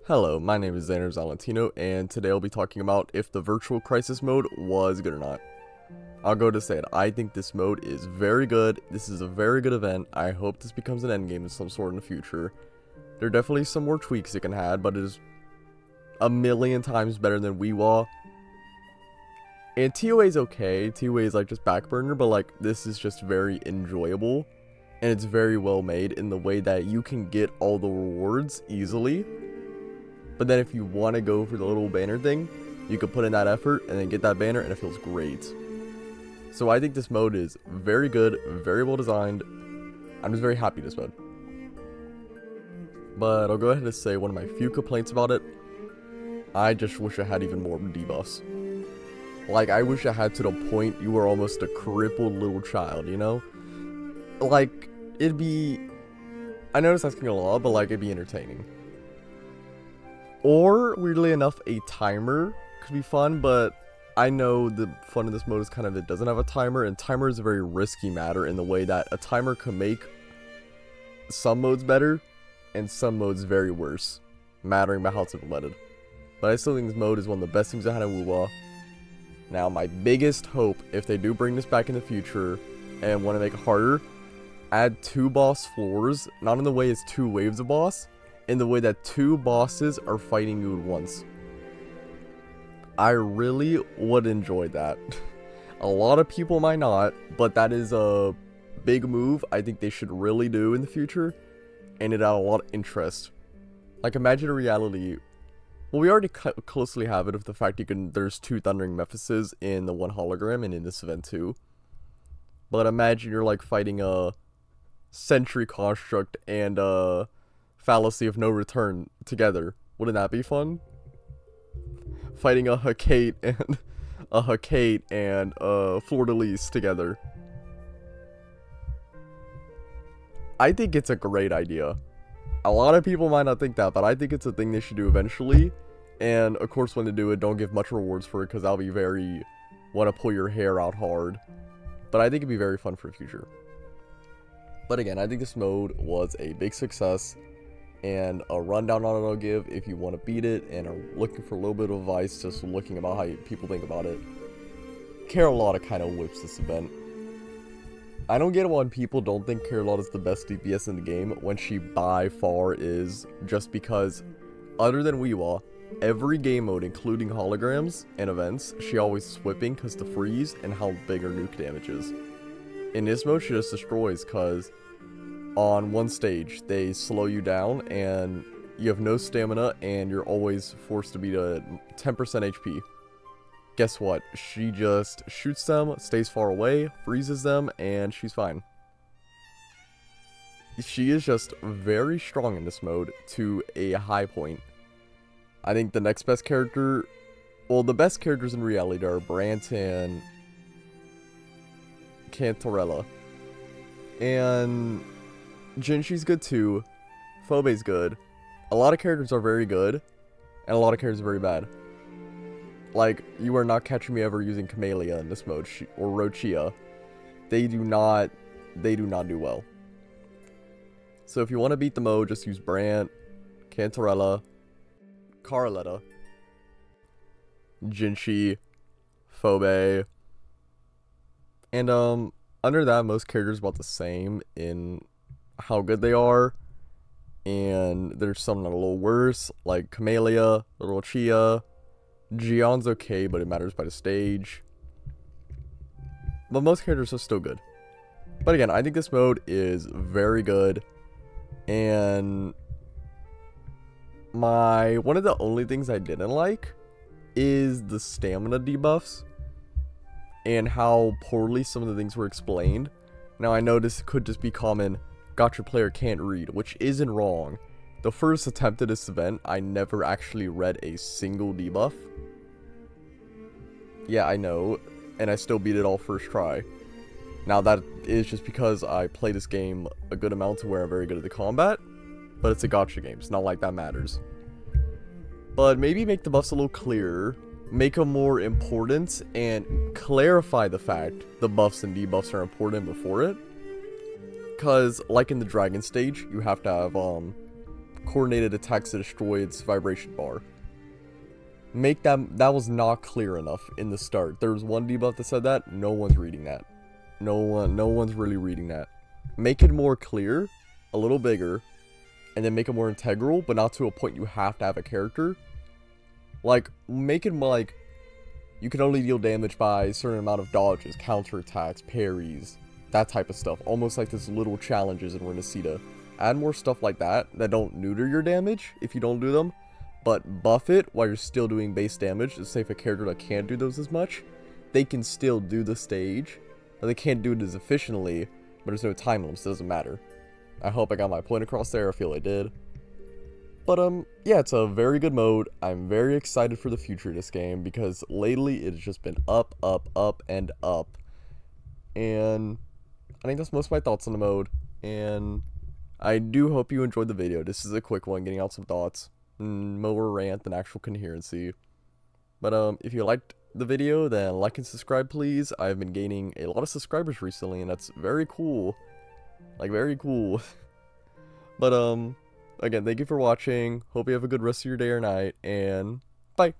Hello, my name is Xander Zalentino, and today I'll be talking about if the virtual crisis mode was good or not. I'll go to say it, I think this mode is very good, this is a very good event, I hope this becomes an endgame of some sort in the future. There are definitely some more tweaks it can have, but it is a million times better than wuwa. And TOA is okay, TOA is like just backburner, but like this is just very enjoyable. And it's very well made in the way that you can get all the rewards easily. But then if you want to go for the little banner thing, you can put in that effort and then get that banner and it feels great. So I think this mode is very good, very well designed. I'm just very happy with this mode. But I'll go ahead and say one of my few complaints about it. I just wish I had even more debuffs. Like, I wish I had to the point you were almost a crippled little child, you know? Like, it'd be... I know it's asking a lot, but like, it'd be entertaining. Or, weirdly enough, a timer could be fun, but I know the fun of this mode is kind of it doesn't have a timer, and timer is a very risky matter in the way that a timer can make some modes better, and some modes very worse, mattering about how it's implemented. But I still think this mode is one of the best things I had in wuwa. Now, my biggest hope, if they do bring this back in the future, and want to make it harder, add 2 boss floors, not in the way it's 2 waves of boss, in the way that 2 bosses are fighting you at once. I really would enjoy that. A lot of people might not, but that is a big move I think they should really do in the future, and it had a lot of interest. Like, imagine a reality. Well, we already closely have it of the fact there's 2 Thundering Mephises in the one hologram and in this event too. But imagine you're like fighting a Sentry Construct and a Fallacy of No Return together. Wouldn't that be fun? Fighting a Hecate and a Fleur-de-Lis together. I think it's a great idea. A lot of people might not think that, but I think it's a thing they should do eventually. And of course, when they do it, don't give much rewards for it, because that'll be very want to pull your hair out hard. But I think it'd be very fun for the future. But again, I think this mode was a big success. And a rundown on it I'll give if you want to beat it and are looking for a little bit of advice, just looking about how people think about it. Carlotta kind of whips this event. I don't get why people don't think Carlotta is the best DPS in the game when she by far is, just because other than wuwa, every game mode including holograms and events, she always is whipping because the freeze and how big her nuke damage is. In this mode she just destroys because on one stage they slow you down and you have no stamina and you're always forced to beat a 10% HP. Guess what? She just shoots them, stays far away, freezes them, and she's fine. She is just very strong in this mode to a high point. I think the next best character, well, the best characters in reality are Brant and Cantarella. And Jinshi's good too. Phobe's good. A lot of characters are very good, and a lot of characters are very bad. Like, you are not catching me ever using Camellia in this mode, or Rochia. They do not do well. So if you want to beat the mode, just use Brant, Cantarella, Carletta, Jinshi, Phobe, and under that, most characters are about the same in how good they are, and there's some that are a little worse, like Camellia, Rochia. Gion's okay, but it matters by the stage. But most characters are still good. But again, I think this mode is very good. And one of the only things I didn't like is the stamina debuffs and how poorly some of the things were explained. Now I know this could just be common gacha player can't read, which isn't wrong. The first attempt at this event, I never actually read a single debuff. Yeah, I know, and I still beat it all first try. Now that is just because I play this game a good amount to where I'm very good at the combat, but it's a gacha game, it's not like that matters. But maybe make the buffs a little clearer, make them more important, and clarify the fact the buffs and debuffs are important before it. Because, like in the dragon stage, you have to have coordinated attacks to destroy its vibration bar. Make that was not clear enough in the start. There was one debuff that said that. No one's reading that. No one's really reading that. Make it more clear, a little bigger, and then make it more integral, but not to a point you have to have a character. Like, make it like you can only deal damage by a certain amount of dodges, counterattacks, parries, that type of stuff. Almost like this little challenges in Renacita. Add more stuff like that don't neuter your damage if you don't do them, but buff it while you're still doing base damage. To say if a character that can't do those as much, they can still do the stage. Or they can't do it as efficiently, but there's no time limits, so it doesn't matter. I hope I got my point across there. I feel I did. But yeah, it's a very good mode. I'm very excited for the future of this game because lately it's just been up, up, up, and up. And I think that's most of my thoughts on the mode. And I do hope you enjoyed the video. This is a quick one, getting out some thoughts. More rant than actual coherency. But if you liked the video, then like and subscribe, please. I've been gaining a lot of subscribers recently, and that's very cool. Like, very cool. But again, thank you for watching. Hope you have a good rest of your day or night, and bye.